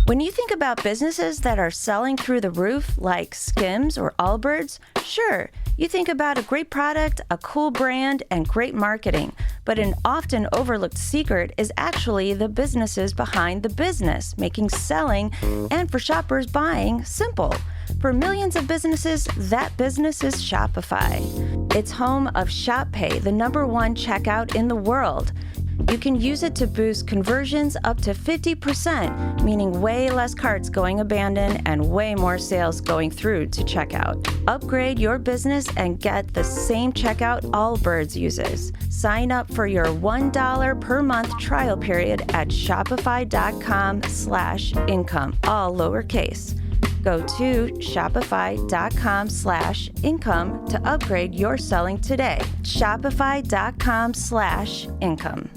When you think about businesses that are selling through the roof, like Skims or Allbirds, sure, you think about a great product, a cool brand, and great marketing. But an often overlooked secret is actually the businesses behind the business, making selling and for shoppers buying simple. For millions of businesses, that business is Shopify. It's home of Shop Pay, the #1 checkout in the world. You can use it to boost conversions up to 50%, meaning way less carts going abandoned and way more sales going through to checkout. Upgrade your business and get the same checkout Allbirds uses. Sign up for your $1 per month trial period at shopify.com/income, all lowercase. Go to shopify.com/income to upgrade your selling today. Shopify.com/income.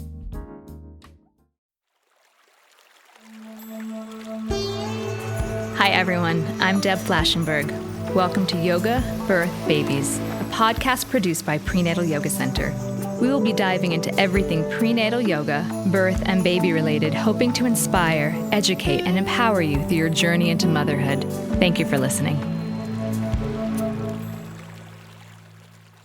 Hi everyone, I'm Deb Flashenberg. Welcome to Yoga, Birth, Babies, a podcast produced by Prenatal Yoga Center. We will be diving into everything prenatal yoga, birth, and baby related, hoping to inspire, educate, and empower you through your journey into motherhood. Thank you for listening.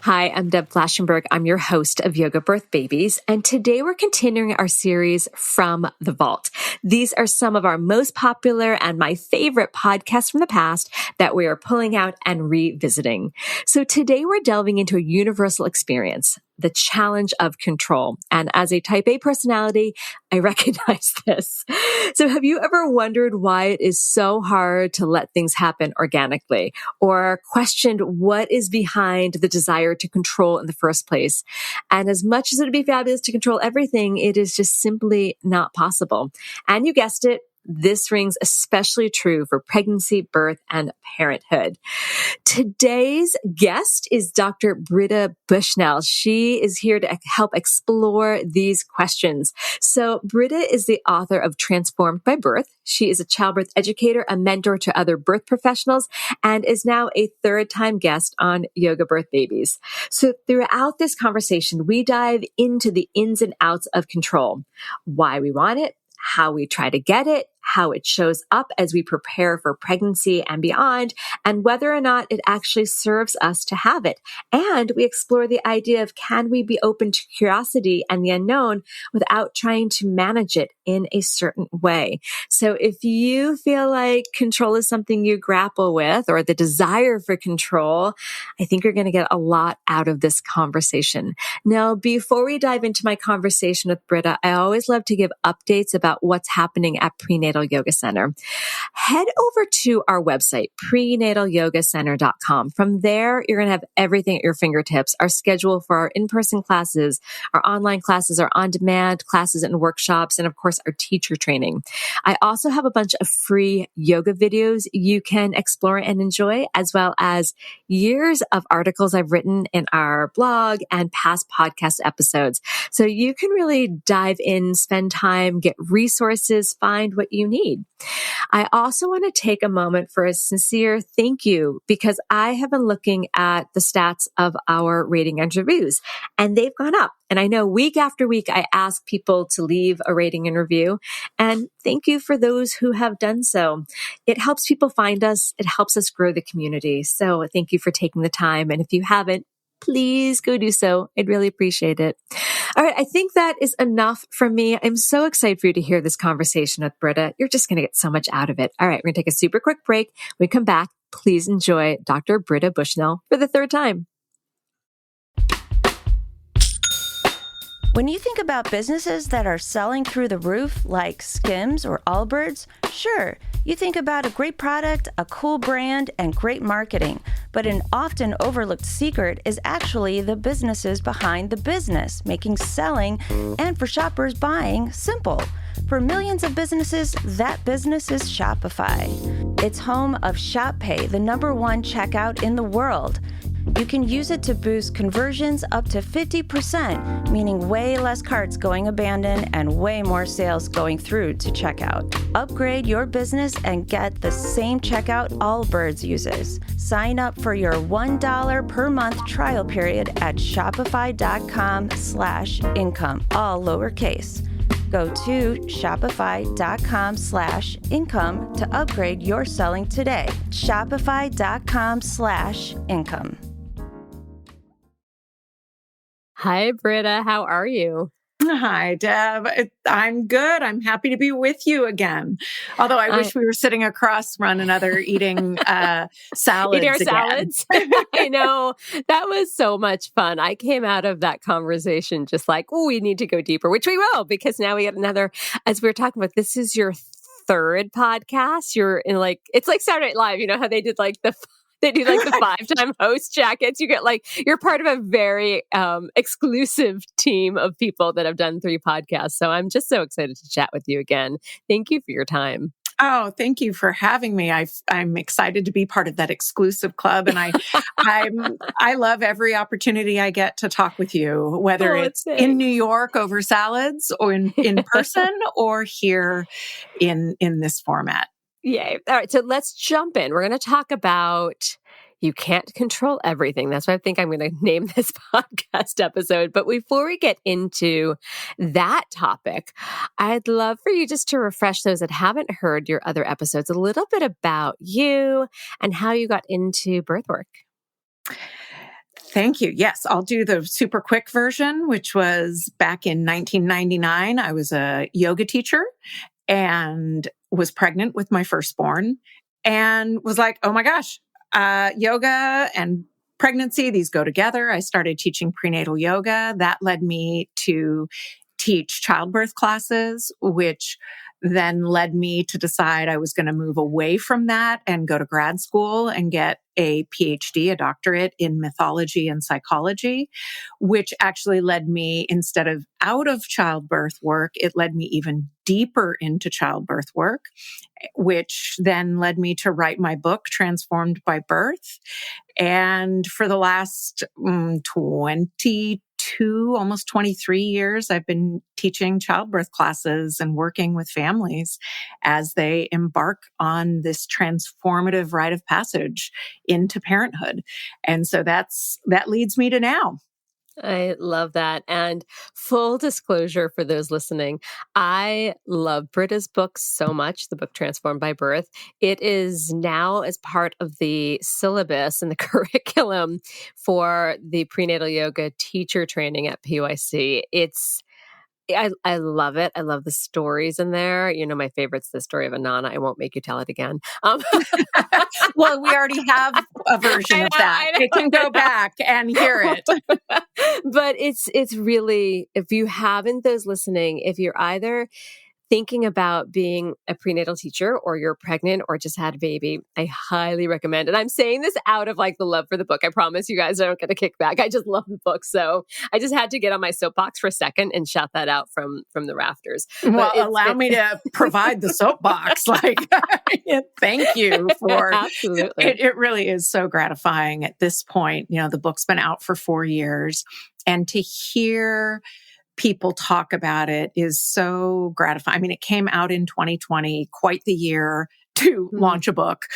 Hi, I'm Deb Flashenberg. I'm your host of Yoga Birth Babies, and today we're continuing our series From the Vault. These are some of our most popular and my favorite podcasts from the past that we are pulling out and revisiting. So today we're delving into a universal experience, the challenge of control. And as a type A personality, I recognize this. So have you ever wondered why it is so hard to let things happen organically, or questioned what is behind the desire to control in the first place? And as much as it would be fabulous to control everything, it is just simply not possible. And you guessed it, this rings especially true for pregnancy, birth, and parenthood. Today's guest is Dr. Britta Bushnell. She is here to help explore these questions. So Britta is the author of Transformed by Birth. She is a childbirth educator, a mentor to other birth professionals, and is now a third-time guest on Yoga Birth Babies. So throughout this conversation, we dive into the ins and outs of control, why we want it, how we try to get it, how it shows up as we prepare for pregnancy and beyond, and whether or not it actually serves us to have it. And we explore the idea of, can we be open to curiosity and the unknown without trying to manage it in a certain way? So if you feel like control is something you grapple with, or the desire for control, I think you're going to get a lot out of this conversation. Now, before we dive into my conversation with Britta, I always love to give updates about what's happening at Prenatal Yoga Center. Head over to our website, prenatalyogacenter.com. From there, you're going to have everything at your fingertips. Our schedule for our in-person classes, our online classes, our on-demand classes and workshops, and of course, our teacher training. I also have a bunch of free yoga videos you can explore and enjoy, as well as years of articles I've written in our blog and past podcast episodes. So you can really dive in, spend time, get resources, find what you need. I also want to take a moment for a sincere thank you, because I have been looking at the stats of our rating and reviews, and they've gone up. And I know week after week, I ask people to leave a rating and review, and thank you for those who have done so. It helps people find us. It helps us grow the community. So thank you for taking the time. And if you haven't, please go do so. I'd really appreciate it. All right. I think that is enough from me. I'm so excited for you to hear this conversation with Britta. You're just going to get so much out of it. All right. We're going to take a super quick break. When we come back, please enjoy Dr. Britta Bushnell for the third time. When you think about businesses that are selling through the roof, like Skims or Allbirds, sure, you think about a great product, a cool brand, and great marketing. But an often overlooked secret is actually the businesses behind the business, making selling and for shoppers buying simple. For millions of businesses, that business is Shopify. It's home of Shop Pay, the #1 checkout in the world. You can use it to boost conversions up to 50%, meaning way less carts going abandoned and way more sales going through to checkout. Upgrade your business and get the same checkout Allbirds uses. Sign up for your $1 per month trial period at shopify.com/income, all lowercase. Go to shopify.com/income to upgrade your selling today. Shopify.com/income. Hi, Britta. How are you? Hi, Deb. I'm good. I'm happy to be with you again. Although I wish we were sitting across one another eating salads. Eating our again. salads. I know. That was so much fun. I came out of that conversation just like, oh, we need to go deeper, which we will, because now we get another, as we were talking about, this is your third podcast. You're in it's like Saturday Night Live. You know how they did they do the 5-time host jackets. You get you're part of a very exclusive team of people that have done 3 podcasts. So I'm just so excited to chat with you again. Thank you for your time. Oh, thank you for having me. I'm excited to be part of that exclusive club, and I love every opportunity I get to talk with you, whether it's in New York over salads, or in person, or here in this format. Yay. All right. So let's jump in. We're going to talk about you can't control everything. That's what I think I'm going to name this podcast episode. But before we get into that topic, I'd love for you just to refresh those that haven't heard your other episodes a little bit about you and how you got into birth work. Thank you. Yes, I'll do the super quick version, which was back in 1999. I was a yoga teacher and was pregnant with my firstborn and was like, oh my gosh, yoga and pregnancy, these go together. I started teaching prenatal yoga. That led me to teach childbirth classes, which then led me to decide I was going to move away from that and go to grad school and get a PhD, a doctorate in mythology and psychology, which actually led me, instead of out of childbirth work, it led me even deeper into childbirth work, which then led me to write my book, Transformed by Birth. And for the last almost 23 years, I've been teaching childbirth classes and working with families as they embark on this transformative rite of passage into parenthood. And so that leads me to now. I love that. And full disclosure for those listening, I love Britta's book so much, the book Transformed by Birth. It is now as part of the syllabus and the curriculum for the prenatal yoga teacher training at PYC. I love it. I love the stories in there. You know, my favorite's the story of Anana. I won't make you tell it again. Well, we already have a version of that. It can go back and hear it. But it's really, if you haven't, those listening, if you're either thinking about being a prenatal teacher or you're pregnant or just had a baby, I highly recommend. And I'm saying this out of the love for the book. I promise you guys I don't get a kickback. I just love the book. So I just had to get on my soapbox for a second and shout that out from the rafters. Well, allow me to provide the soapbox. Thank you for absolutely. It really is so gratifying at this point. You know, the book's been out for 4 years, and to hear people talk about it is so gratifying. I mean, it came out in 2020, quite the year to launch a book.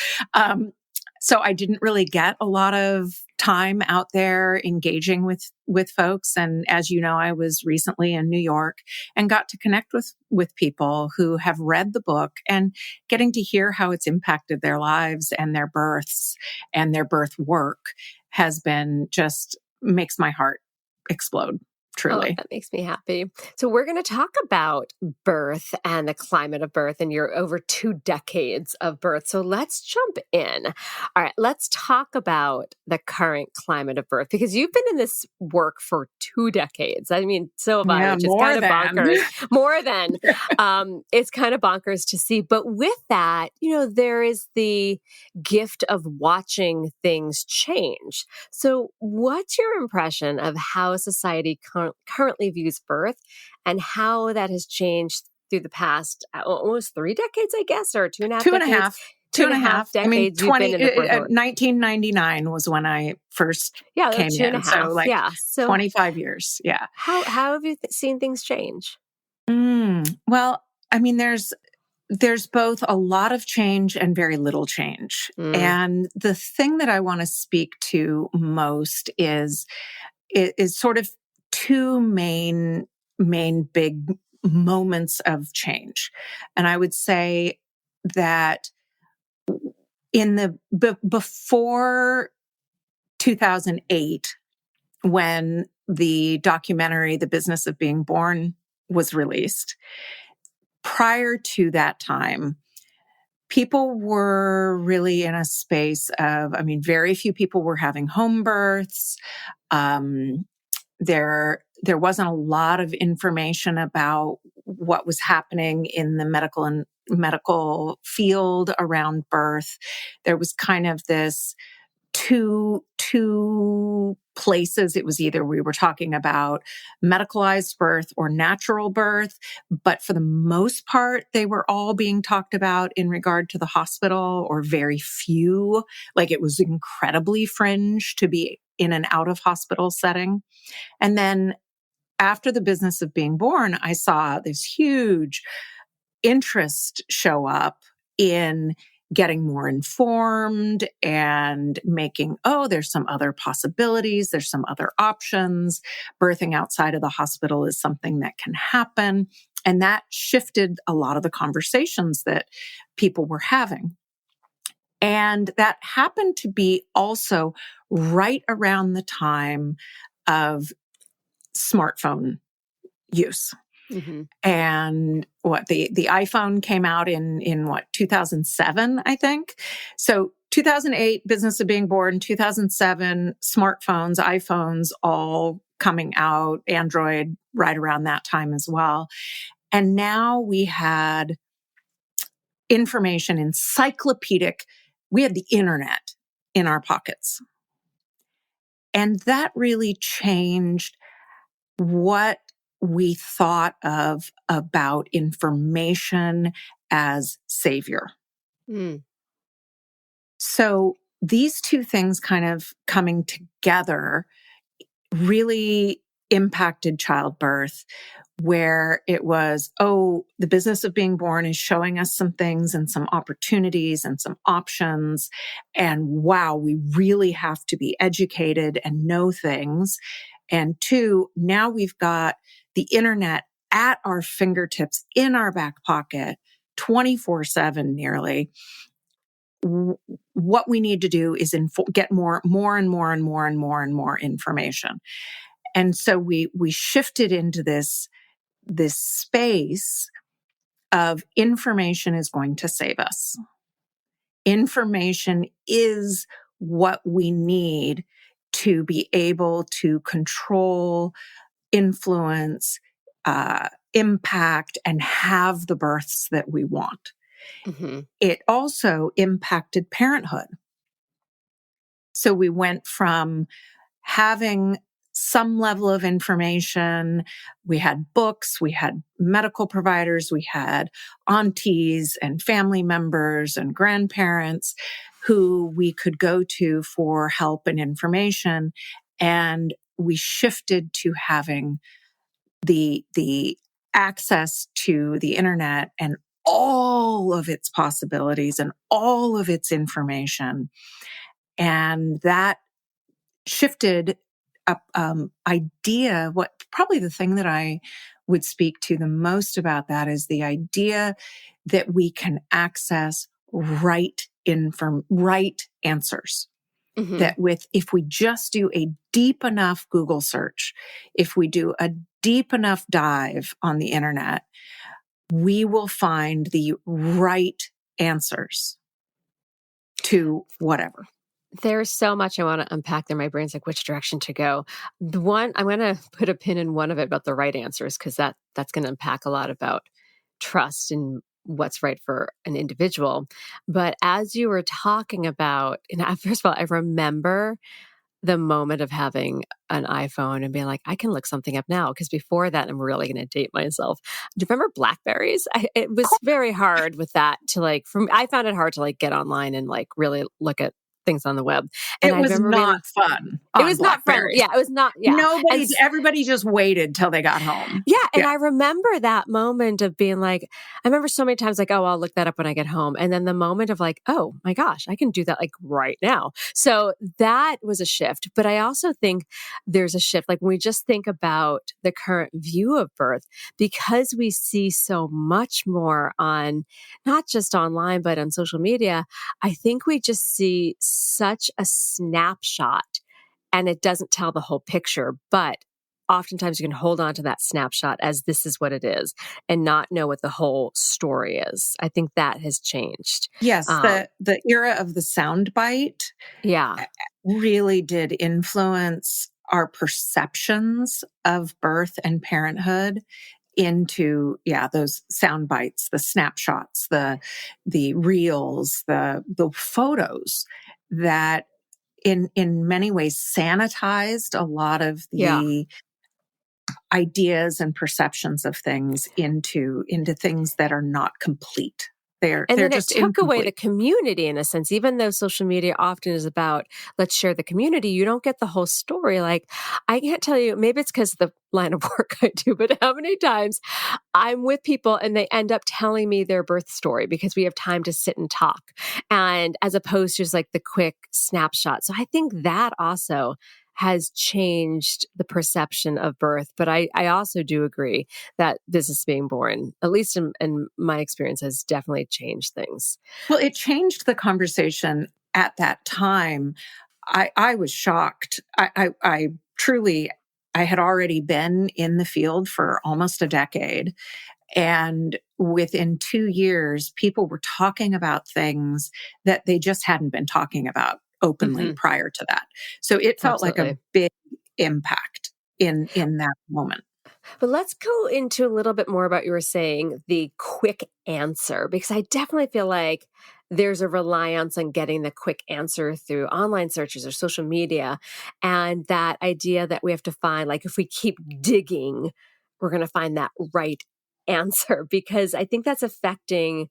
So I didn't really get a lot of time out there engaging with folks. And as you know, I was recently in New York and got to connect with people who have read the book and getting to hear how it's impacted their lives and their births and their birth work has been makes my heart explode. Truly. Oh, that makes me happy. So we're going to talk about birth and the climate of birth and your over 2 decades of birth. So let's jump in. All right, let's talk about the current climate of birth, because you've been in this work for 2 decades. I mean, so have I, which is kind of bonkers. More than. It's kind of bonkers to see. But with that, you know, there is the gift of watching things change. So what's your impression of how society currently views birth and how that has changed through the past almost 3 decades, I guess, or 2.5 decades? 2.5 decades. I mean, 1999 was when I first came in. So 25 years. Yeah. How have you seen things change? Well, I mean, there's both a lot of change and very little change. And the thing that I want to speak to most is sort of 2 main big moments of change. And I would say that in the before 2008, when the documentary The Business of Being Born was released, prior to that time, people were really in a space of, very few people were having home births. There wasn't a lot of information about what was happening in the medical field around birth. There was kind of this two places. It was either we were talking about medicalized birth or natural birth, but for the most part, they were all being talked about in regard to the hospital, or very few. Like, it was incredibly fringe to be in an out of hospital setting. And then after The Business of Being Born, I saw this huge interest show up in getting more informed and making, there's some other possibilities. There's some other options. Birthing outside of the hospital is something that can happen. And that shifted a lot of the conversations that people were having. And that happened to be also right around the time of smartphone use. Mm-hmm. And the iPhone came out in 2007, I think. So 2008, Business of Being Born, 2007, smartphones, iPhones, all coming out, Android right around that time as well. And now we had information, encyclopedic. We had the internet in our pockets. And that really changed what we thought of about information as savior. Mm. So these two things kind of coming together really impacted childbirth, where it was, the Business of Being Born is showing us some things and some opportunities and some options. And wow, we really have to be educated and know things. And two, now we've got the internet at our fingertips, in our back pocket, 24/7 nearly. What we need to do is get more and more information. And so we shifted into this space of information is going to save us. Information is what we need to be able to control, influence, impact, and have the births that we want. Mm-hmm. It also impacted parenthood. So we went from having some level of information. We had books, we had medical providers, we had aunties and family members and grandparents who we could go to for help and information. And we shifted to having the access to the internet and all of its possibilities and all of its information. And that shifted idea. What probably the thing that I would speak to the most about that is the idea that we can access right answers. Mm-hmm. That if we just do a deep enough Google search, if we do a deep enough dive on the internet, we will find the right answers to whatever. There's so much I want to unpack there. My brain's like, which direction to go? The one, I'm going to put a pin in one of it about the right answers, because that's going to unpack a lot about trust and what's right for an individual. But as you were talking about, first of all, I remember the moment of having an iPhone and being like, I can look something up now. Because before that, I'm really going to date myself. Do you remember Blackberries? It was very hard with that to I found it hard to get online and really look at things on the web. It And I was remember not fun it on was not fun. Blackberries. Yeah, it was not. Yeah. Everybody just waited till they got home. Yeah. And I remember that moment of being like, I remember so many times like, oh, I'll look that up when I get home. And then the moment of like, oh my gosh, I can do that like right now. So that was a shift. But I also think there's a shift. Like when we just think about the current view of birth, because we see so much more on not just online, but on social media, I think we just see such a snapshot and it doesn't tell the whole picture, but oftentimes you can hold on to that snapshot as this is what it is and not know what the whole story is. I think that has changed. Yes, the era of the soundbite really did influence our perceptions of birth and parenthood into those sound bites, the snapshots, the reels, the photos that in many ways sanitized a lot of the ideas and perceptions of things into things that are not complete. They're then just it took incomplete. away the community in a sense. Even though social media often is about, let's share the community, you don't get the whole story. Like, I can't tell you, maybe it's because of the line of work I do, but how many times I'm with people and they end up telling me their birth story because we have time to sit and talk. And as opposed to just like the quick snapshot. So I think that also has changed the perception of birth. But I also do agree that business being born, at least in my experience, has definitely changed things. Well, it changed the conversation at that time. I was shocked. I truly, I had already been in the field for almost a decade. And within 2 years, people were talking about things that they just hadn't been talking about openly prior to that. So it felt like a big impact in that moment. But let's go into a little bit more about you were saying the quick answer, because I definitely feel like there's a reliance on getting the quick answer through online searches or social media. And that idea that we have to find, like, if we keep digging, we're going to find that right answer, because I think that's affecting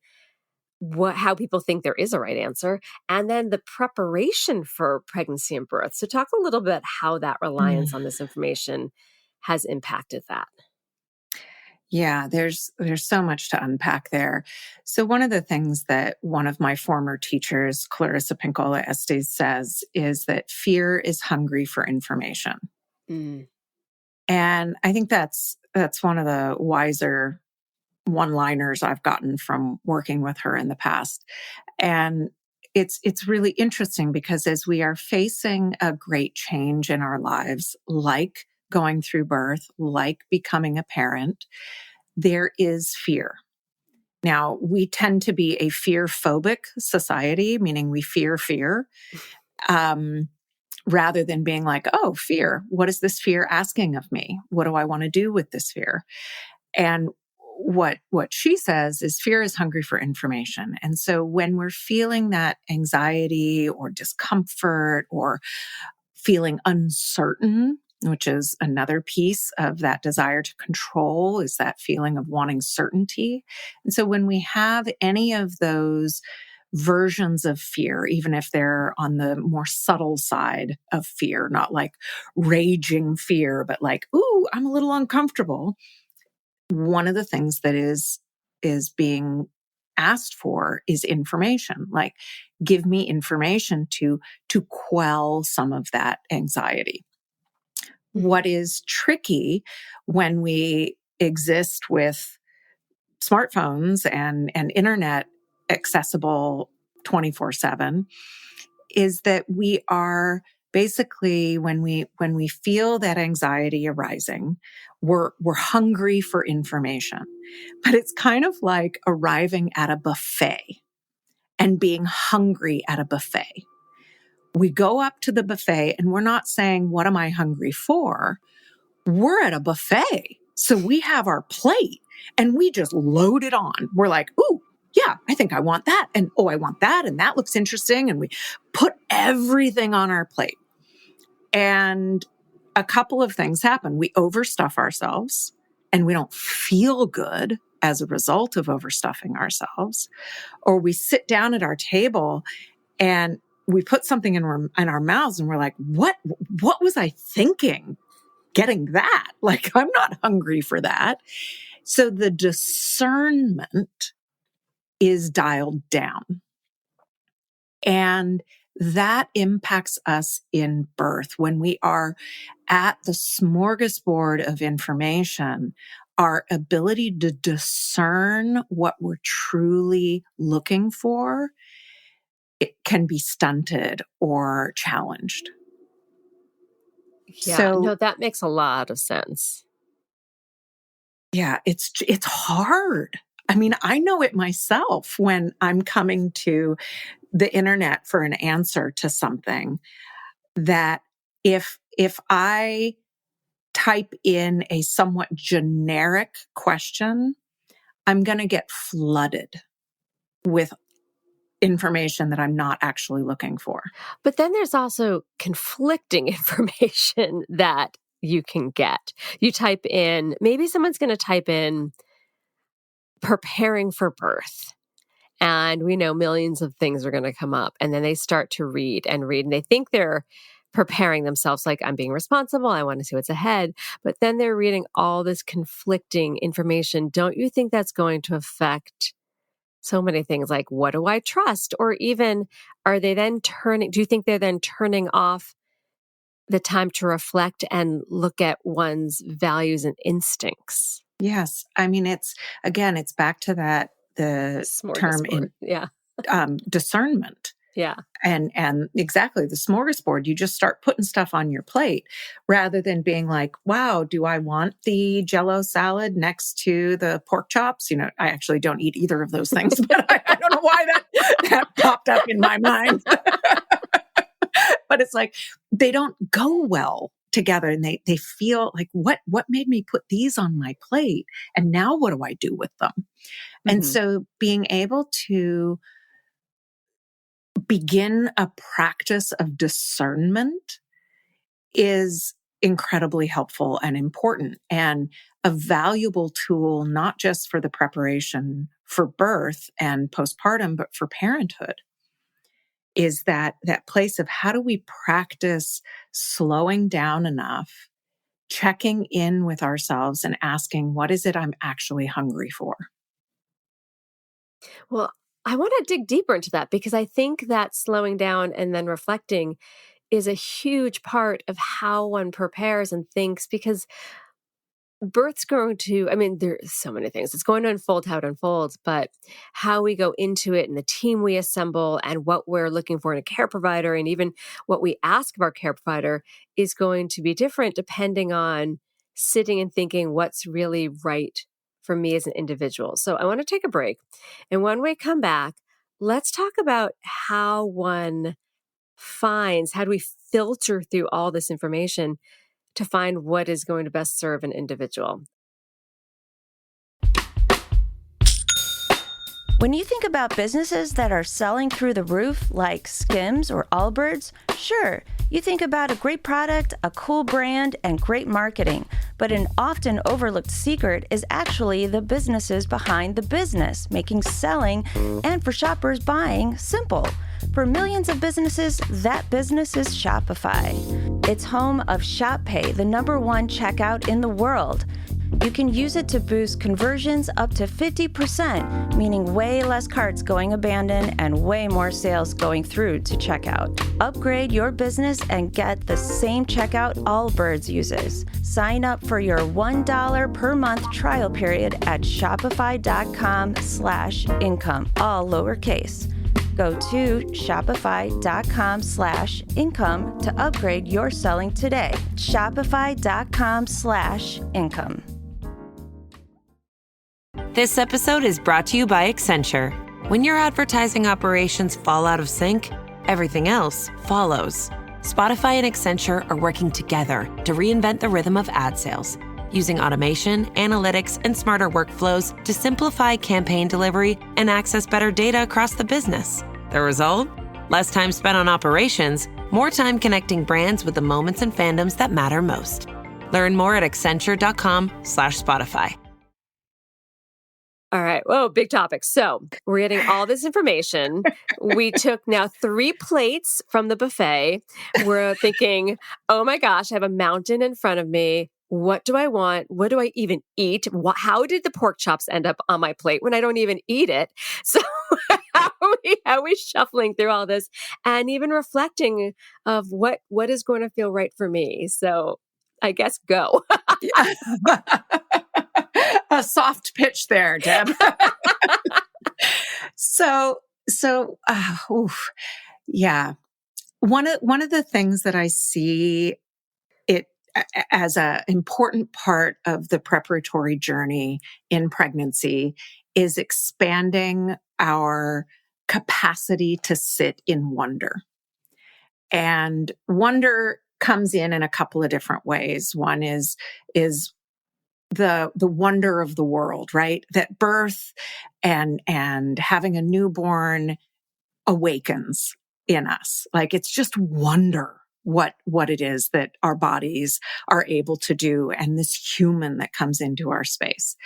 how people think there is a right answer, and then the preparation for pregnancy and birth. So talk a little bit how that reliance on this information has impacted that. Yeah, there's so much to unpack there. So one of the things that one of my former teachers, Clarissa Pinkola Estes, says is that fear is hungry for information. And I think that's one of the wiser one-liners I've gotten from working with her in the past. And it's really interesting because as we are facing a great change in our lives, like going through birth, like becoming a parent, there is fear. Now, we tend to be a fear-phobic society, meaning we fear, rather than being like, oh, fear, what is this fear asking of me? What do I want to do with this fear? And what she says is fear is hungry for information. And so when we're feeling that anxiety or discomfort or feeling uncertain, which is another piece of that desire to control, is that feeling of wanting certainty. And so when we have any of those versions of fear, even if they're on the more subtle side of fear, not like raging fear, but like, ooh, I'm a little uncomfortable. One of the things that is being asked for is information. Like, give me information to quell some of that anxiety. What is tricky when we exist with smartphones and internet accessible 24/7 is that we are basically, when we feel that anxiety arising, we're hungry for information. But it's kind of like arriving at a buffet and being hungry at a buffet. We go up to the buffet and we're not saying, what am I hungry for? We're at a buffet. So we have our plate and we just load it on. We're like, ooh, yeah, I think I want that. And oh, I want that. And that looks interesting. And we put everything on our plate. And a couple of things happen. We overstuff ourselves and we don't feel good as a result of overstuffing ourselves. Or we sit down at our table and we put something in our mouths and we're like, what was I thinking getting that? Like, I'm not hungry for that. So the discernment is dialed down. And that impacts us in birth. When we are at the smorgasbord of information, our ability to discern what we're truly looking for, it can be stunted or challenged. Yeah, no, that makes a lot of sense. Yeah, it's hard. I mean, I know it myself when I'm coming to the internet for an answer to something, that if I type in a somewhat generic question, I'm going to get flooded with information that I'm not actually looking for. But then there's also conflicting information that you can get. You type in, maybe someone's going to type in preparing for birth. And we know millions of things are going to come up. And then they start to read, and they think they're preparing themselves, like, I'm being responsible, I want to see what's ahead. But then they're reading all this conflicting information. Don't you think that's going to affect so many things, like, what do I trust? Or even, do you think they're then turning off the time to reflect and look at one's values and instincts? Yes. I mean, it's back to that, the term in discernment. Yeah. And exactly, the smorgasbord, you just start putting stuff on your plate rather than being like, wow, do I want the Jell-O salad next to the pork chops? You know, I actually don't eat either of those things, but I don't know why that popped up in my mind. But it's like, they don't go well together, and they feel like, what made me put these on my plate? And now what do I do with them? Mm-hmm. And so being able to begin a practice of discernment is incredibly helpful and important, and a valuable tool, not just for the preparation for birth and postpartum, but for parenthood. Is that place of, how do we practice slowing down enough, checking in with ourselves and asking, what is it I'm actually hungry for? Well, I want to dig deeper into that, because I think that slowing down and then reflecting is a huge part of how one prepares and thinks, because birth's going to, I mean, there's so many things. It's going to unfold how it unfolds, but how we go into it and the team we assemble and what we're looking for in a care provider, and even what we ask of our care provider, is going to be different depending on sitting and thinking what's really right for me as an individual. So I want to take a break. And when we come back, let's talk about how one finds, how do we filter through all this information to find what is going to best serve an individual. When you think about businesses that are selling through the roof, like Skims or Allbirds, sure, you think about a great product, a cool brand, and great marketing. But an often overlooked secret is actually the businesses behind the business, making selling and for shoppers buying simple. For millions of businesses, that business is Shopify. It's home of ShopPay, the #1 checkout in the world. You can use it to boost conversions up to 50%, meaning way less carts going abandoned and way more sales going through to checkout. Upgrade your business and get the same checkout Allbirds uses. Sign up for your $1 per month trial period at shopify.com/income, all lowercase. Go to shopify.com/income to upgrade your selling today. Shopify.com/income. This episode is brought to you by Accenture. When your advertising operations fall out of sync, everything else follows. Spotify and Accenture are working together to reinvent the rhythm of ad sales, using automation, analytics, and smarter workflows to simplify campaign delivery and access better data across the business. The result? Less time spent on operations, more time connecting brands with the moments and fandoms that matter most. Learn more at accenture.com/Spotify. All right. Whoa, big topic. So we're getting all this information. We took now 3 plates from the buffet. We're thinking, oh my gosh, I have a mountain in front of me. What do I want? What do I even eat? How did the pork chops end up on my plate when I don't even eat it? So how are we shuffling through all this and even reflecting of what is going to feel right for me? So I guess go. A soft pitch there, Deb. So, yeah. One of the things that I see it as an important part of the preparatory journey in pregnancy is expanding our capacity to sit in wonder. And wonder comes in a couple of different ways. One is the wonder of the world, right? That birth and having a newborn awakens in us. Like it's just wonder what it is that our bodies are able to do and this human that comes into our space.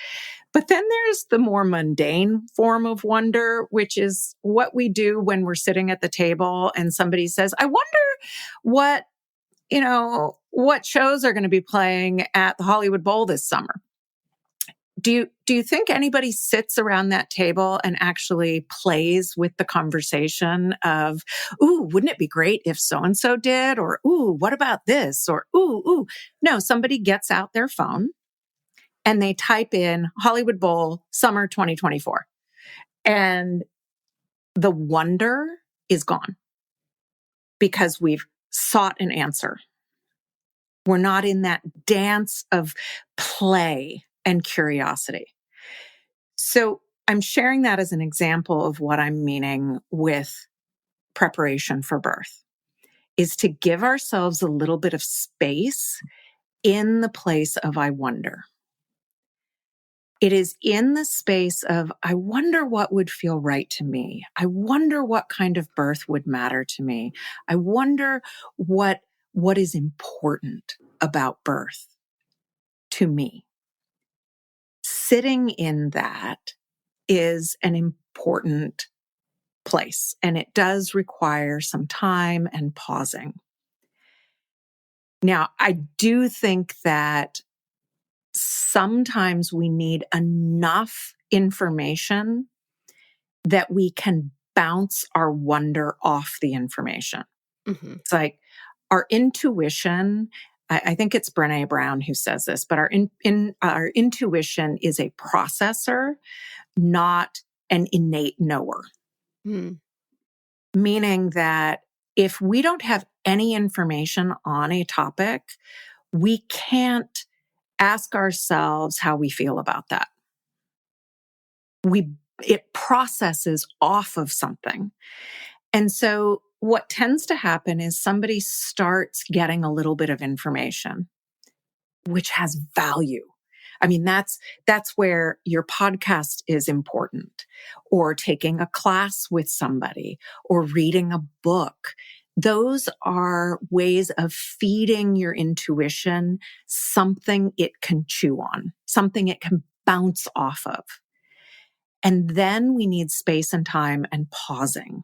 But then there's the more mundane form of wonder, which is what we do when we're sitting at the table and somebody says, I wonder what shows are going to be playing at the Hollywood Bowl this summer. Do you think anybody sits around that table and actually plays with the conversation of, ooh, wouldn't it be great if so-and-so did? Or, ooh, what about this? Or, ooh. No, somebody gets out their phone and they type in Hollywood Bowl summer 2024. And the wonder is gone because we've sought an answer. We're not in that dance of play and curiosity. So I'm sharing that as an example of what I'm meaning with preparation for birth, is to give ourselves a little bit of space in the place of I wonder. It is in the space of, I wonder what would feel right to me. I wonder what kind of birth would matter to me. I wonder what is important about birth to me. Sitting in that is an important place, and it does require some time and pausing. Now, I do think that sometimes we need enough information that we can bounce our wonder off the information. Mm-hmm. It's like our intuition. I think it's Brené Brown who says this, but our intuition is a processor, not an innate knower. Mm. Meaning that if we don't have any information on a topic, we can't ask ourselves how we feel about that. It processes off of something. And so what tends to happen is somebody starts getting a little bit of information, which has value. I mean, that's where your podcast is important, or taking a class with somebody, or reading a book. Those are ways of feeding your intuition something it can chew on, something it can bounce off of. And then we need space and time and pausing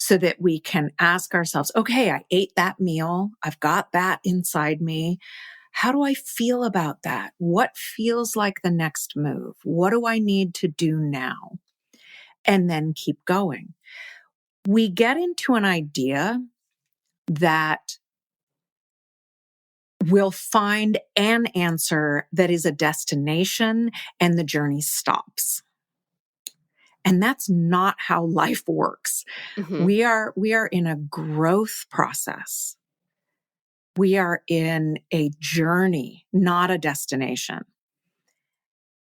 so that we can ask ourselves, okay, I ate that meal. I've got that inside me. How do I feel about that? What feels like the next move? What do I need to do now? And then keep going. We get into an idea that we'll find an answer that is a destination and the journey stops. And that's not how life works. Mm-hmm. We are in a growth process. We are in a journey, not a destination.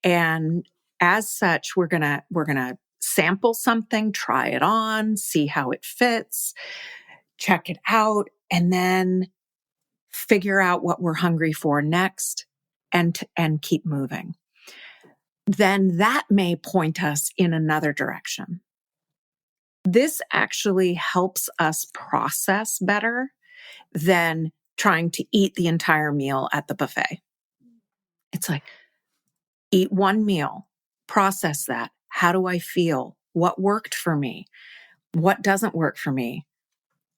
And as such, we're going to sample something, try it on, see how it fits, check it out, and then figure out what we're hungry for next and keep moving. Then that may point us in another direction. This actually helps us process better than trying to eat the entire meal at the buffet. It's like, eat one meal, process that. How do I feel? What worked for me? What doesn't work for me?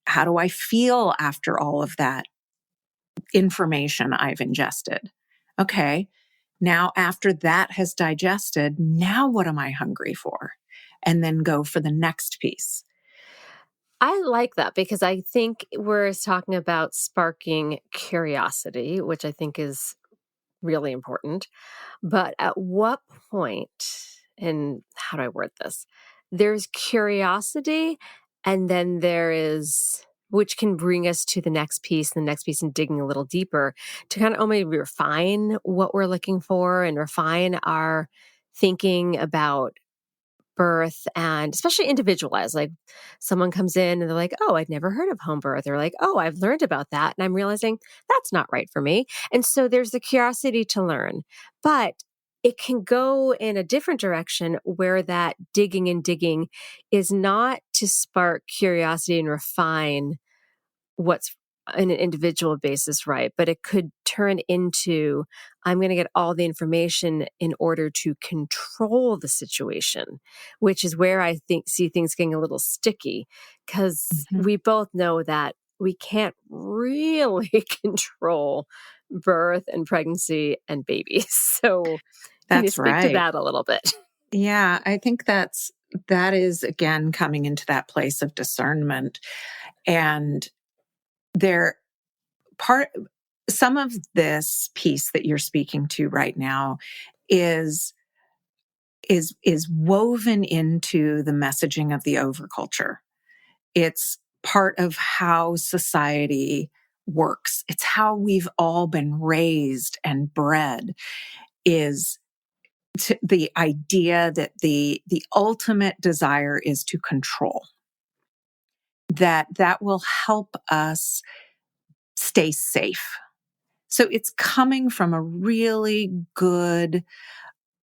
How do I feel after all of that information I've ingested? Okay. Now, after that has digested, now what am I hungry for? And then go for the next piece. I like that because I think we're talking about sparking curiosity, which I think is really important. But at what point, and how do I word this? There's curiosity, and then there is, which can bring us to the next piece, and digging a little deeper to kind of maybe refine what we're looking for and refine our thinking about birth, and especially individualized. Like someone comes in and they're like, oh, I'd never heard of home birth. They're like, oh, I've learned about that. And I'm realizing that's not right for me. And so there's the curiosity to learn, but it can go in a different direction where that digging and digging is not to spark curiosity and refine what's on an individual basis right, but it could turn into, I'm going to get all the information in order to control the situation, which is where I think see things getting a little sticky, because we both know that we can't really control birth and pregnancy and babies. So can you That's speak to right. that a little bit? Yeah, I think that is again coming into that place of discernment. And some of this piece that you're speaking to right now is woven into the messaging of the overculture. It's part of how society works. It's how we've all been raised and bred, is the idea that the ultimate desire is to control. That will help us stay safe. So it's coming from a really good,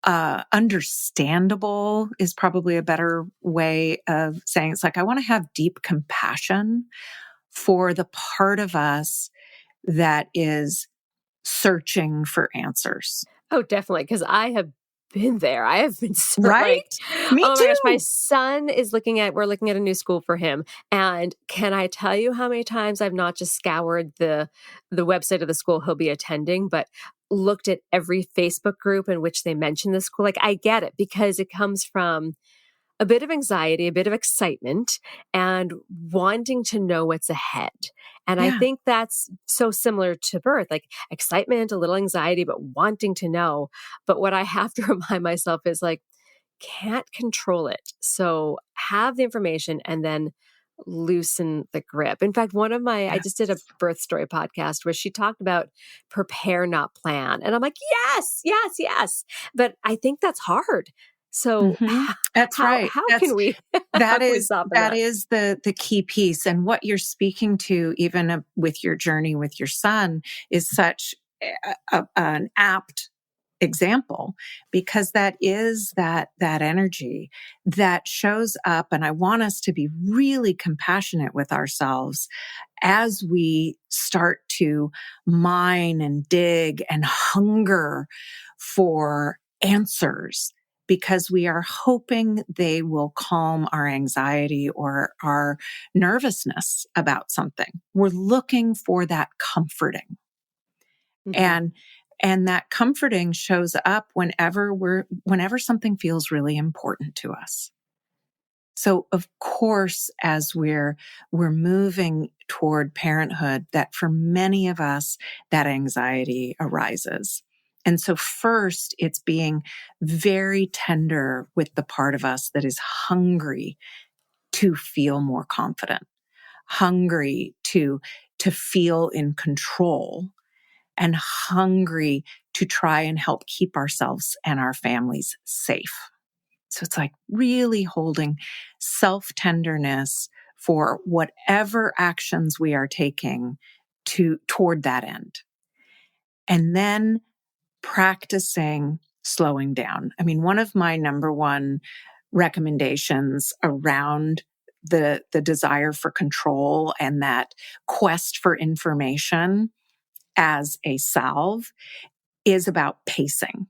understandable is probably a better way of saying it's like, I want to have deep compassion for the part of us that is searching for answers. Oh, definitely. Because I have been there. I have been so Right? like, Me oh my gosh, my too. son is we're looking at a new school for him. And can I tell you how many times I've not just scoured the website of the school he'll be attending, but looked at every Facebook group in which they mention the school? Like, I get it because it comes from a bit of anxiety, a bit of excitement, and wanting to know what's ahead. And I Yeah. think that's so similar to birth, like excitement, a little anxiety, but wanting to know. But what I have to remind myself is like, can't control it. So have the information and then loosen the grip. In fact, I just did a birth story podcast where she talked about prepare, not plan. And I'm like, yes, yes, yes. But I think that's hard. So That's right. how can we That soften that that? is the key piece. And what you're speaking to, even with your journey with your son, is such an apt example, because that is that energy that shows up. And I want us to be really compassionate with ourselves as we start to mine and dig and hunger for answers, because we are hoping they will calm our anxiety or our nervousness about something. We're looking for that comforting. Mhm. And that comforting shows up whenever something feels really important to us. So of course, as we're moving toward parenthood, that for many of us, that anxiety arises. And so first, it's being very tender with the part of us that is hungry to feel more confident, hungry to feel in control, and hungry to try and help keep ourselves and our families safe. So it's like really holding self-tenderness for whatever actions we are taking toward that end. And then practicing slowing down. I mean, one of my number one recommendations around the desire for control and that quest for information as a salve is about pacing.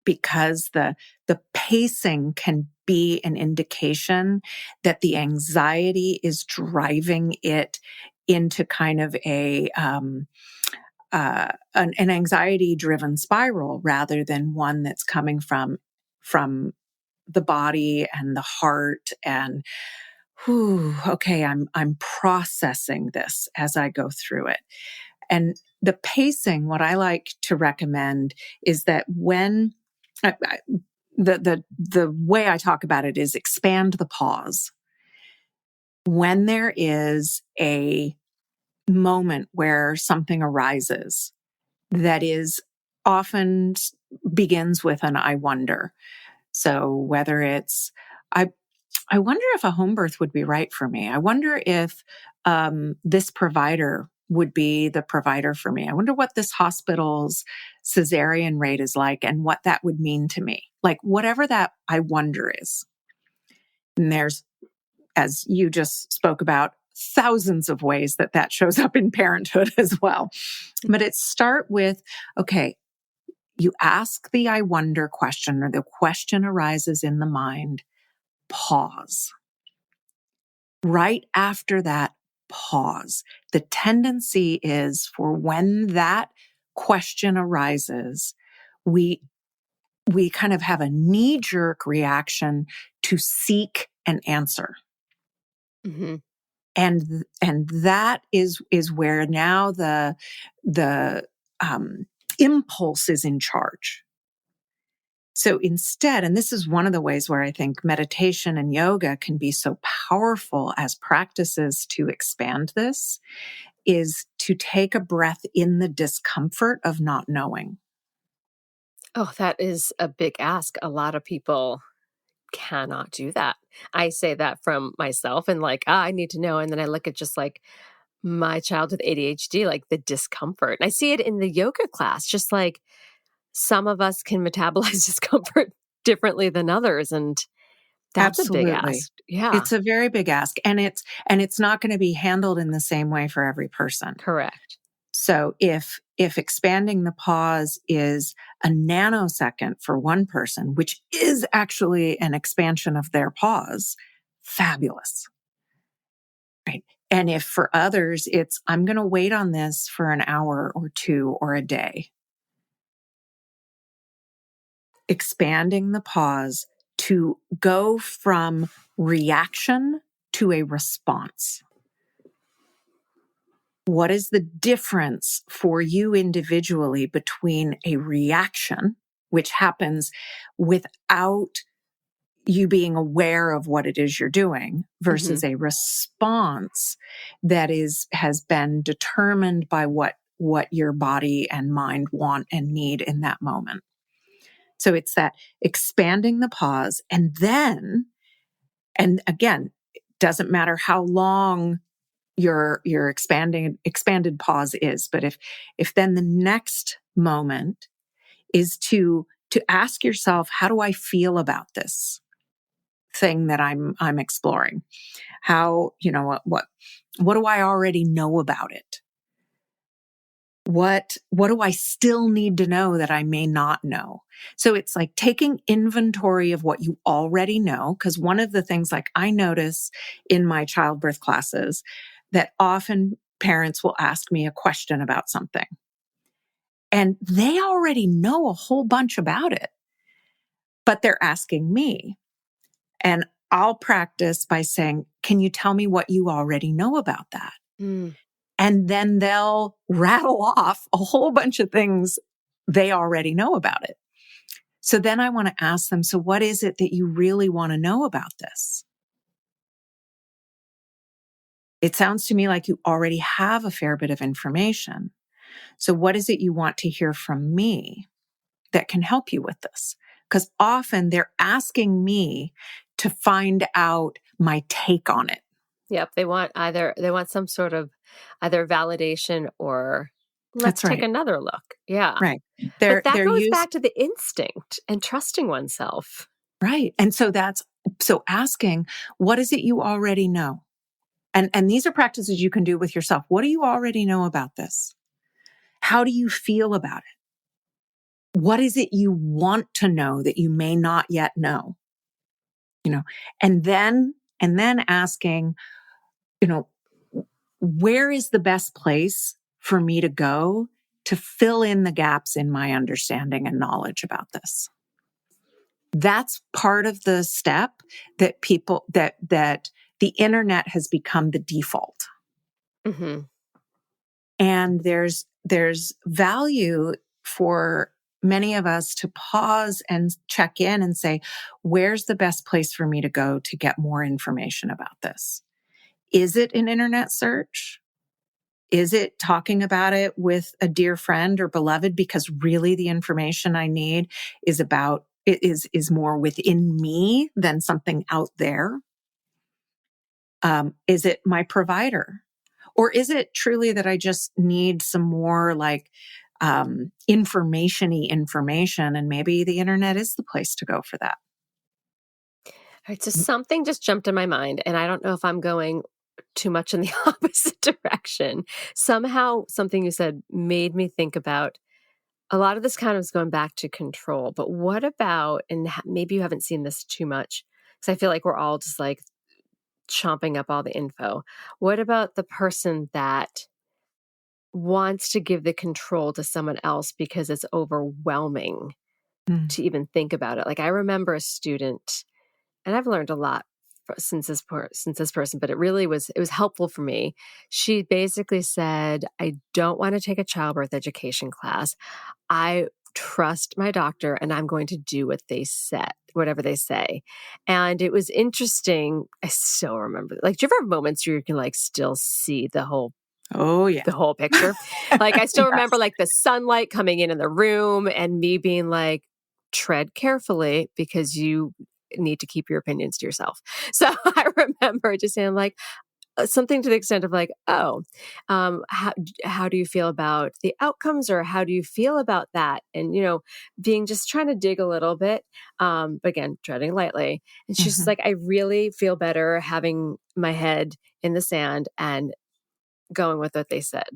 because the pacing can be an indication that the anxiety is driving it into kind of an anxiety-driven spiral rather than one that's coming from the body and the heart and, okay, I'm processing this as I go through it. And the pacing, what I like to recommend is that when the way I talk about it is expand the pause. When there is a moment where something arises that is often begins with an I wonder. So whether it's, I wonder if a home birth would be right for me. I wonder if this provider would be the provider for me. I wonder what this hospital's cesarean rate is like and what that would mean to me. Like whatever that I wonder is. And there's, as you just spoke about, thousands of ways that shows up in parenthood as well. But it start with, okay, you ask the I wonder question or the question arises in the mind, pause. Right after that, pause. The tendency is for when that question arises, we kind of have a knee-jerk reaction to seek an answer. Mm-hmm. And that is where now the impulse is in charge. So instead, and this is one of the ways where I think meditation and yoga can be so powerful as practices to expand this, is to take a breath in the discomfort of not knowing. Oh, that is a big ask. A lot of people cannot do that. I say that from myself and like, I need to know. And then I look at just like my child with ADHD, like the discomfort. And I see it in the yoga class, just like some of us can metabolize discomfort differently than others. And that's Absolutely. a big ask. Yeah. It's a very big ask. And it's not going to be handled in the same way for every person. Correct. So if expanding the pause is a nanosecond for one person, which is actually an expansion of their pause, fabulous. Right. And if for others, it's, I'm going to wait on this for an hour or two or a day. Expanding the pause to go from reaction to a response. What is the difference for you individually between a reaction, which happens without you being aware of what it is you're doing, versus a response that has been determined by what your body and mind want and need in that moment? So it's that expanding the pause, and again, it doesn't matter how long your expanded pause is, but if then the next moment is to ask yourself, how do I feel about this thing that I'm exploring? How, what do I already know about it? What do I still need to know that I may not know? So it's like taking inventory of what you already know. Because one of the things like I notice in my childbirth classes that often parents will ask me a question about something and they already know a whole bunch about it, but they're asking me. And I'll practice by saying, can you tell me what you already know about that? Mm. And then they'll rattle off a whole bunch of things they already know about it. So then I want to ask them, so what is it that you really want to know about this? It sounds to me like you already have a fair bit of information. So what is it you want to hear from me that can help you with this? Because often they're asking me to find out my take on it. Yep. They want some sort of either validation or let's take another look. Yeah. Right. But that goes back to the instinct and trusting oneself. Right. And so asking, what is it you already know? And these are practices you can do with yourself. What do you already know about this? How do you feel about it? What is it you want to know that you may not yet know? And then asking, where is the best place for me to go to fill in the gaps in my understanding and knowledge about this? That's part of the step that that the internet has become the default. Mm-hmm. And there's value for many of us to pause and check in and say, where's the best place for me to go to get more information about this? Is it an internet search? Is it talking about it with a dear friend or beloved? Because really the information I need is more within me than something out there. Is it my provider? Or is it truly that I just need some more information-y information, and maybe the internet is the place to go for that? All right. So something just jumped in my mind, and I don't know if I'm going too much in the opposite direction. Somehow something you said made me think about a lot of this kind of is going back to control, but what about, and maybe you haven't seen this too much, because I feel like we're all just like chomping up all the info. What about the person that wants to give the control to someone else because it's overwhelming to even think about it? Like I remember a student, and I've learned a lot since this person, but it was helpful for me. She basically said, I don't want to take a childbirth education class. I trust my doctor and I'm going to do whatever they say. And it was interesting. I still remember, like, do you ever have moments where you can like still see the whole picture? Like I still remember like the sunlight coming in the room and me being like, tread carefully because you need to keep your opinions to yourself. So I remember just saying like something to the extent of like, how do you feel about the outcomes, or how do you feel about that? And, being just trying to dig a little bit, but again, treading lightly. And she's just like, I really feel better having my head in the sand and going with what they said.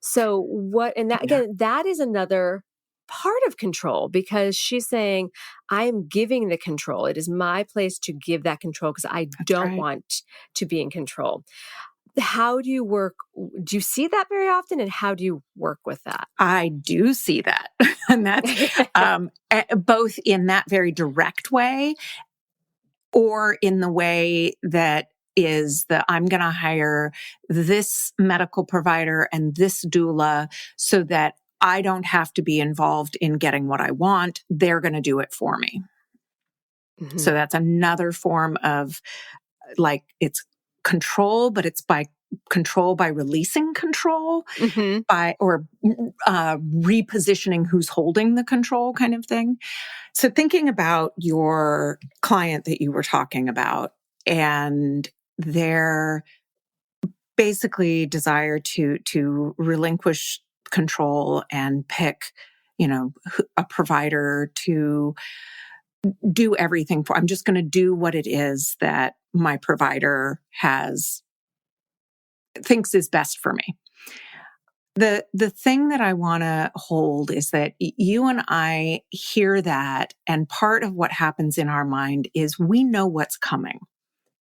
So that is another part of control, because she's saying, I'm giving the control. It is my place to give that control because I don't want to be in control. How do you work? Do you see that very often? And how do you work with that? I do see that. And that's both in that very direct way or in the way that is I'm going to hire this medical provider and this doula so that I don't have to be involved in getting what I want. They're going to do it for me. Mm-hmm. So that's another form of it's control, but it's by control by releasing control, or repositioning who's holding the control kind of thing. So thinking about your client that you were talking about and their basically desire to relinquish control and pick, a provider to do everything for. I'm just going to do what it is that my provider thinks is best for me. The thing that I want to hold is that you and I hear that, and part of what happens in our mind is we know what's coming.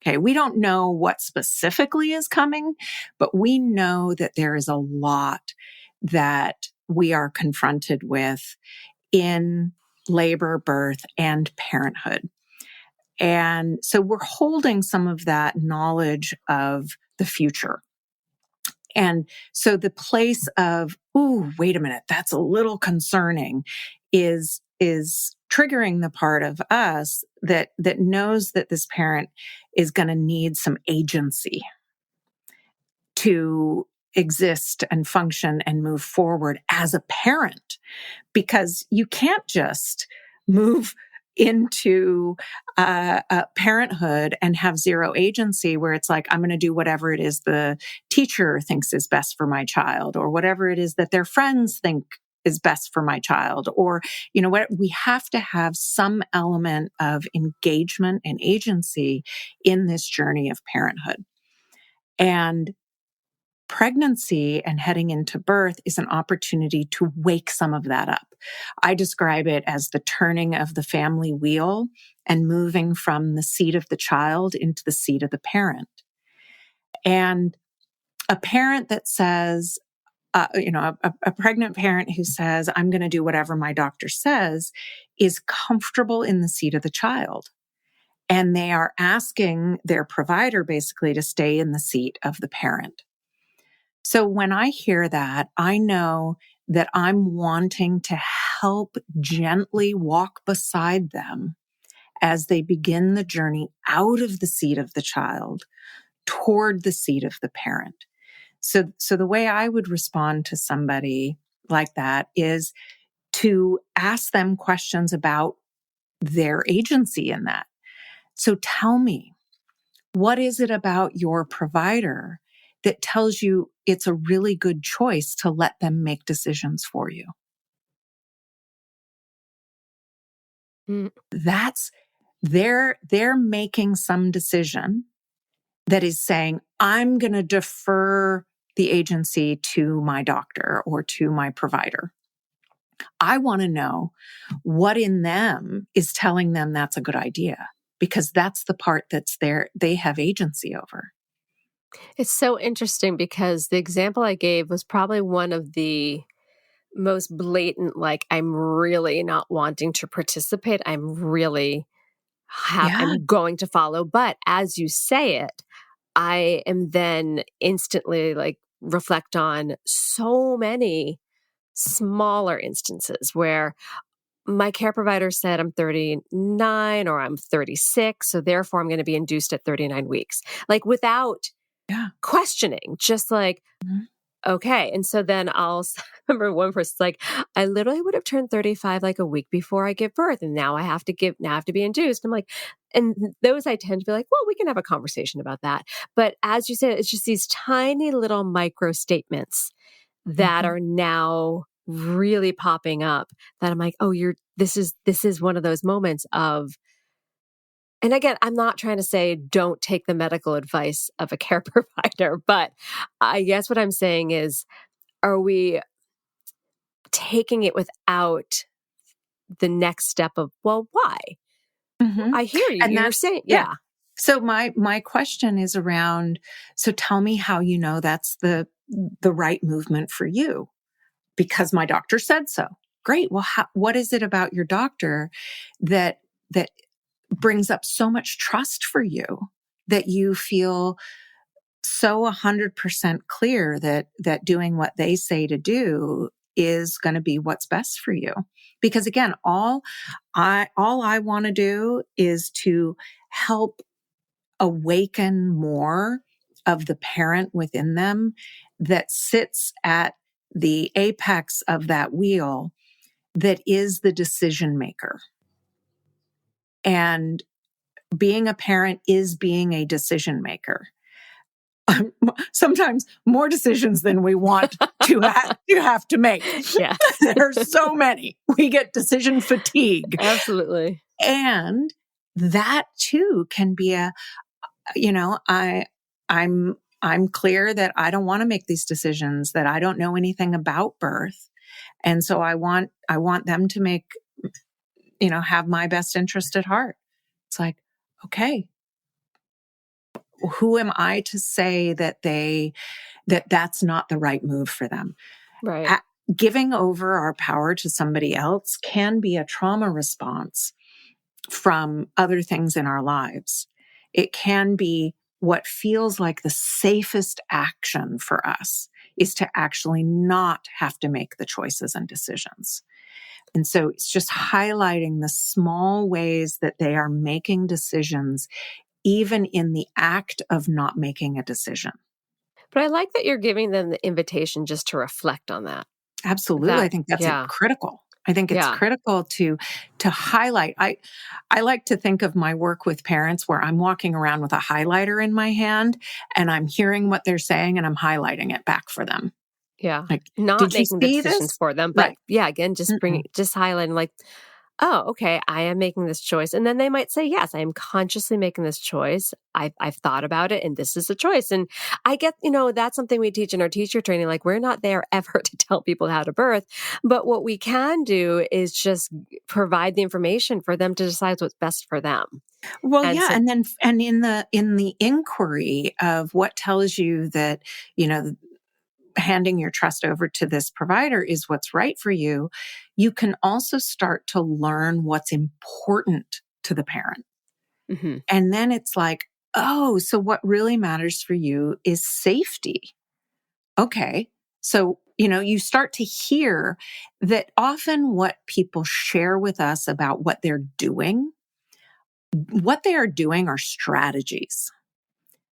Okay, we don't know what specifically is coming, but we know that there is a lot that we are confronted with in labor, birth, and parenthood. And so we're holding some of that knowledge of the future. And so the place of, wait a minute, that's a little concerning, is triggering the part of us that knows that this parent is going to need some agency to exist and function and move forward as a parent, because you can't just move into parenthood and have zero agency where it's like, I'm going to do whatever it is the teacher thinks is best for my child, or whatever it is that their friends think is best for my child, or, what we have to have some element of engagement and agency in this journey of parenthood. And pregnancy and heading into birth is an opportunity to wake some of that up. I describe it as the turning of the family wheel and moving from the seat of the child into the seat of the parent. And a parent that says, a pregnant parent who says, I'm going to do whatever my doctor says, is comfortable in the seat of the child. And they are asking their provider basically to stay in the seat of the parent. So when I hear that, I know that I'm wanting to help gently walk beside them as they begin the journey out of the seat of the child toward the seat of the parent. So the way I would respond to somebody like that is to ask them questions about their agency in that. So tell me, what is it about your provider that tells you it's a really good choice to let them make decisions for you? That's, they're making some decision that is saying, I'm going to defer the agency to my doctor or to my provider. I want to know what in them is telling them that's a good idea, because that's the part that's there, they have agency over. It's so interesting because the example I gave was probably one of the most blatant, like, I'm really not wanting to participate. I'm really I'm going to follow. But as you say it, I am then instantly like reflect on so many smaller instances where my care provider said I'm 39 or I'm 36. So therefore I'm going to be induced at 39 weeks, like without questioning, just like, okay. And so then I'll remember one person's like, I literally would have turned 35 like a week before I give birth. And now I have to be induced. I'm like, and those I tend to be like, well, we can have a conversation about that. But as you said, it's just these tiny little micro statements that are now really popping up that I'm like, oh, this is one of those moments of, and again, I'm not trying to say don't take the medical advice of a care provider, but I guess what I'm saying is, are we taking it without the next step of, well, why? I hear you. And You're that's saying, So my question is around, so tell me how you know that's the right movement for you, because my doctor said so. Great. Well, what is it about your doctor that brings up so much trust for you that you feel so 100% clear that doing what they say to do is going to be what's best for you? Because again, all I want to do is to help awaken more of the parent within them that sits at the apex of that wheel, that is the decision maker. And being a parent is being a decision maker. Sometimes more decisions than we want to have to make. Yeah. There's so many. We get decision fatigue. Absolutely. And that too can be I'm clear that I don't want to make these decisions, that I don't know anything about birth. And so I want them to make, have my best interest at heart. It's like, okay, who am I to say that that's not the right move for them? Right. Giving over our power to somebody else can be a trauma response from other things in our lives. It can be what feels like the safest action for us is to actually not have to make the choices and decisions. And so it's just highlighting the small ways that they are making decisions, even in the act of not making a decision. But I like that you're giving them the invitation just to reflect on that. Absolutely. I think that's critical. I think it's critical to highlight. I like to think of my work with parents where I'm walking around with a highlighter in my hand and I'm hearing what they're saying and I'm highlighting it back for them. Yeah. Like, not making the decisions for them, but again, just highlighting, like, oh, okay, I am making this choice. And then they might say, yes, I am consciously making this choice. I've thought about it and this is the choice. And I get, that's something we teach in our teacher training. Like we're not there ever to tell people how to birth, but what we can do is just provide the information for them to decide what's best for them. Well, And yeah. so- And then, and in the inquiry of what tells you that, handing your trust over to this provider is what's right for you, you can also start to learn what's important to the parent. Mhm. And then it's like, oh, so what really matters for you is safety. Okay. So, you start to hear that often what people share with us about what they are doing are strategies.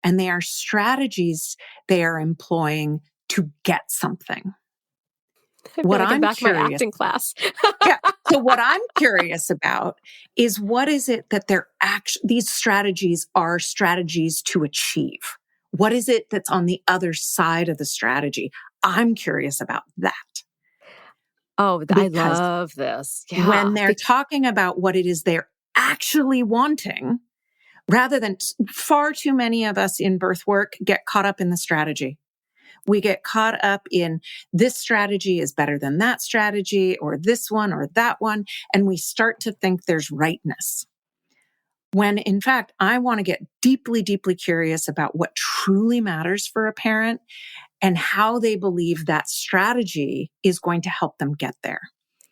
And they are strategies they are employing to get something. I feel like I'm back in my acting class. Yeah. So what I'm curious about is what is it that these strategies are strategies to achieve? What is it that's on the other side of the strategy? I'm curious about that. Oh, I love this. Yeah. When they're talking about what it is they're actually wanting, rather than far too many of us in birth work get caught up in the strategy. We get caught up in this strategy is better than that strategy or this one or that one. And we start to think there's rightness. When in fact, I want to get deeply, deeply curious about what truly matters for a parent and how they believe that strategy is going to help them get there.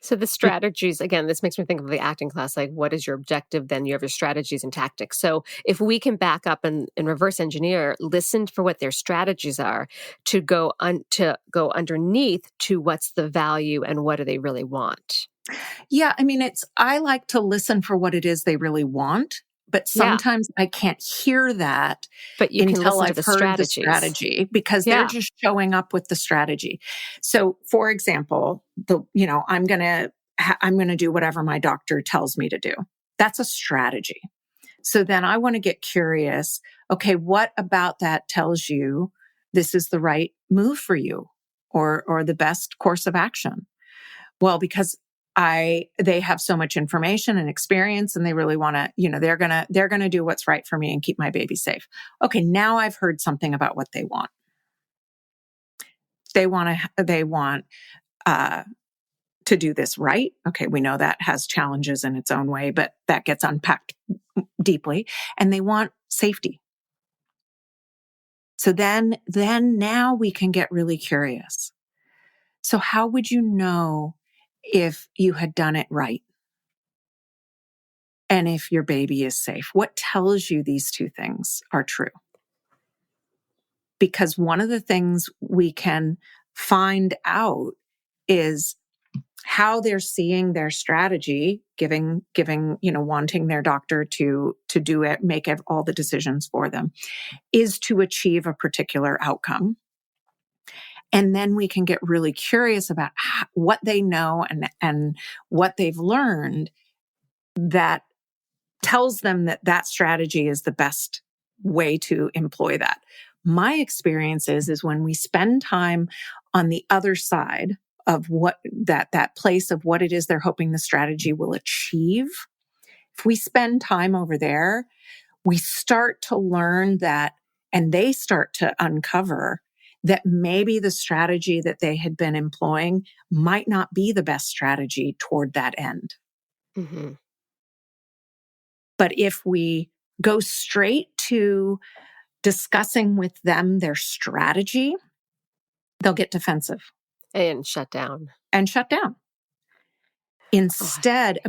So the strategies, again, this makes me think of the acting class, like what is your objective? Then you have your strategies and tactics. So if we can back up and reverse engineer, listen for what their strategies are to go underneath to what's the value and what do they really want. Yeah. I mean, I like to listen for what it is they really want, but sometimes I can't hear that but you until can listen I've to the heard the strategy because they're just showing up with the strategy. So for example, I'm going to do whatever my doctor tells me to do. That's a strategy. So then I want to get curious. Okay, what about that tells you this is the right move for you or the best course of action? Well, because they have so much information and experience and they really want to, they're going to do what's right for me and keep my baby safe. Okay. Now I've heard something about what they want. They want to do this right. Okay. We know that has challenges in its own way, but that gets unpacked deeply and they want safety. So then now we can get really curious. So how would you know if you had done it right? And if your baby is safe? What tells you these two things are true? Because one of the things we can find out is how they're seeing their strategy, giving, wanting their doctor to do it, make all the decisions for them, is to achieve a particular outcome. And then we can get really curious about what they know and what they've learned that tells them that strategy is the best way to employ that. My experience is when we spend time on the other side of what that place of what it is they're hoping the strategy will achieve. If we spend time over there, we start to learn that, and they start to uncover that maybe the strategy that they had been employing might not be the best strategy toward that end. Mm-hmm. But if we go straight to discussing with them their strategy, they'll get defensive. And shut down. Instead,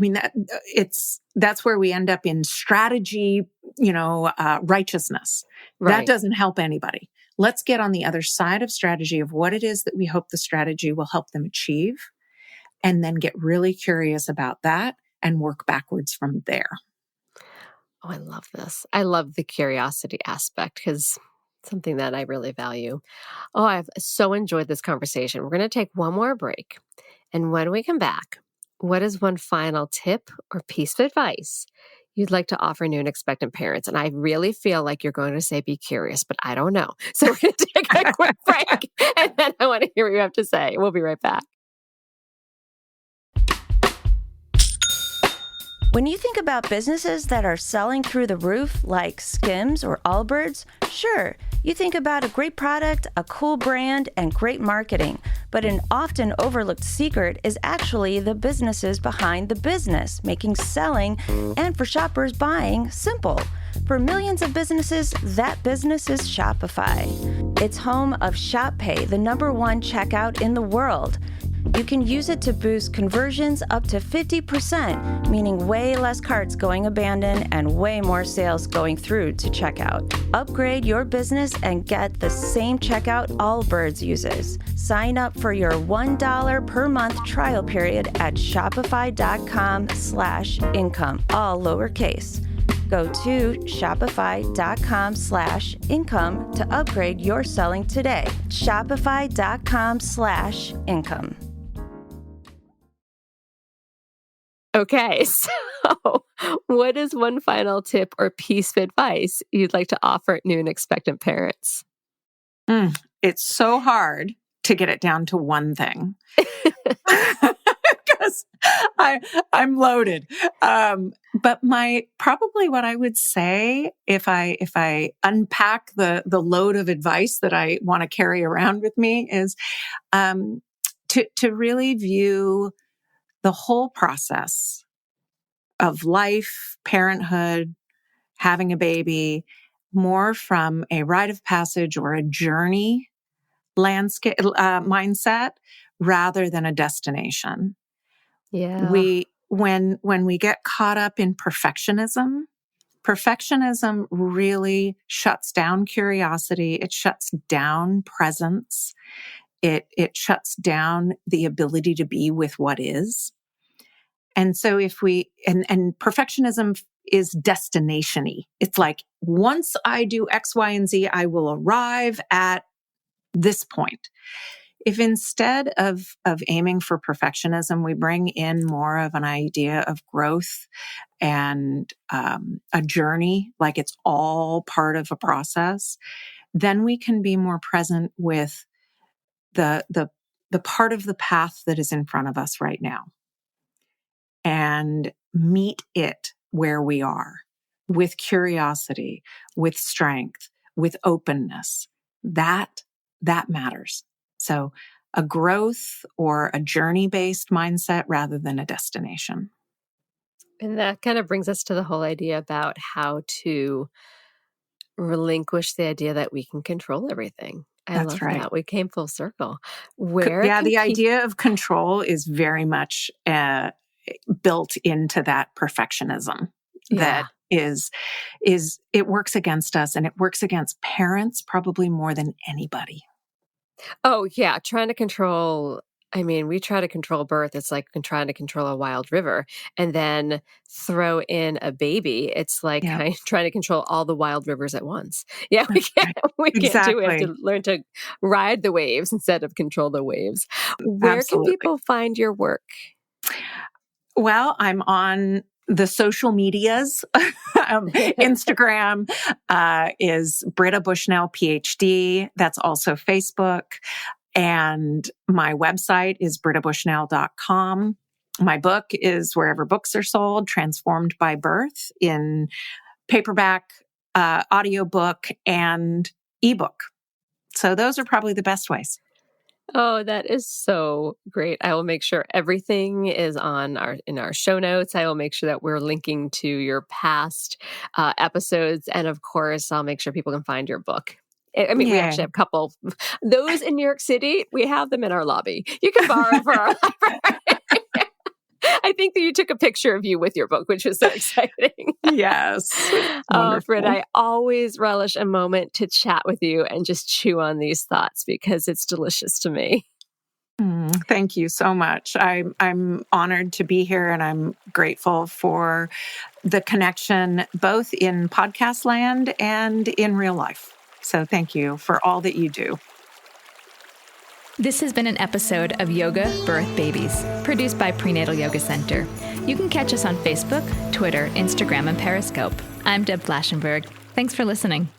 that's where we end up in strategy, righteousness. Right. That doesn't help anybody. Let's get on the other side of strategy of what it is that we hope the strategy will help them achieve, and then get really curious about that and work backwards from there. Oh, I love this. I love the curiosity aspect because something that I really value. Oh, I've so enjoyed this conversation. We're going to take one more break. And when we come back, what is one final tip or piece of advice you'd like to offer new and expectant parents? And I really feel like you're going to say, be curious, but I don't know. So we're going to take a quick break and then I want to hear what you have to say. We'll be right back. When you think about businesses that are selling through the roof, like Skims or Allbirds, sure, you think about a great product, a cool brand, and great marketing. But an often overlooked secret is actually the businesses behind the business, making selling and for shoppers buying simple. For millions of businesses, that business is Shopify. It's home of ShopPay, the #1 checkout in the world. You can use it to boost conversions up to 50%, meaning way less carts going abandoned and way more sales going through to checkout. Upgrade your business and get the same checkout Allbirds uses. Sign up for your $1 per month trial period at shopify.com/income, all lowercase. Go to shopify.com/income to upgrade your selling today. Shopify.com/income. Okay, so what is one final tip or piece of advice you'd like to offer new and expectant parents? It's so hard to get it down to one thing because I'm loaded. But probably what I would say if I unpack the load of advice that I want to carry around with me is to really view the whole process of life, parenthood, having a baby, more from a rite of passage or a journey landscape mindset rather than a destination. Yeah. When we get caught up in perfectionism really shuts down curiosity. It shuts down presence. It shuts down the ability to be with what is. And so if and perfectionism is destination-y. It's like, once I do X, Y, and Z, I will arrive at this point. If instead of aiming for perfectionism, we bring in more of an idea of growth and a journey, like it's all part of a process, then we can be more present with the part of the path that is in front of us right now and meet it where we are, with curiosity, with strength, with openness. That matters. So a growth or a journey-based mindset rather than a destination. And that kind of brings us to the whole idea about how to relinquish the idea that we can control everything. I love that. We came full circle. The idea of control is very much built into that perfectionism that is it works against us, and it works against parents probably more than anybody. Oh, yeah. Trying to control, we try to control birth. It's like trying to control a wild river, and then throw in a baby. It's like trying to control all the wild rivers at once. Yeah, we can't do it. We have to learn to ride the waves instead of control the waves. Where can people find your work? Well, I'm on the social medias. Instagram is Britta Bushnell, PhD. That's also Facebook. And my website is brittabushnell.com. My book is wherever books are sold, Transformed by Birth, in paperback, audiobook, and ebook. So those are probably the best ways. Oh, that is so great. I will make sure everything is in our show notes. I will make sure that we're linking to your past episodes. And of course, I'll make sure people can find your book. We actually have a couple. Those in New York City, we have them in our lobby. You can borrow for our library. I think that you took a picture of you with your book, which was so exciting. Yes. Britta, I always relish a moment to chat with you and just chew on these thoughts because it's delicious to me. Thank you so much. I'm honored to be here, and I'm grateful for the connection both in podcast land and in real life. So thank you for all that you do. This has been an episode of Yoga, Birth, Babies, produced by Prenatal Yoga Center. You can catch us on Facebook, Twitter, Instagram, and Periscope. I'm Deb Flaschenberg. Thanks for listening.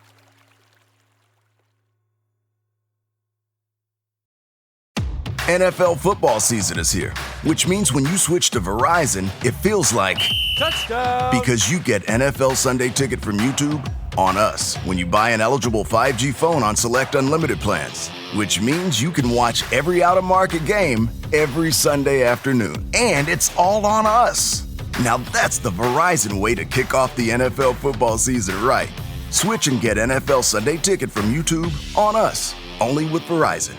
NFL football season is here, which means when you switch to Verizon, it feels like touchdown, because you get NFL Sunday Ticket from YouTube on us when you buy an eligible 5G phone on select unlimited plans, which means you can watch every out-of-market game every Sunday afternoon. And it's all on us. Now that's the Verizon way to kick off the NFL football season right. Switch and get NFL Sunday Ticket from YouTube on us, only with Verizon.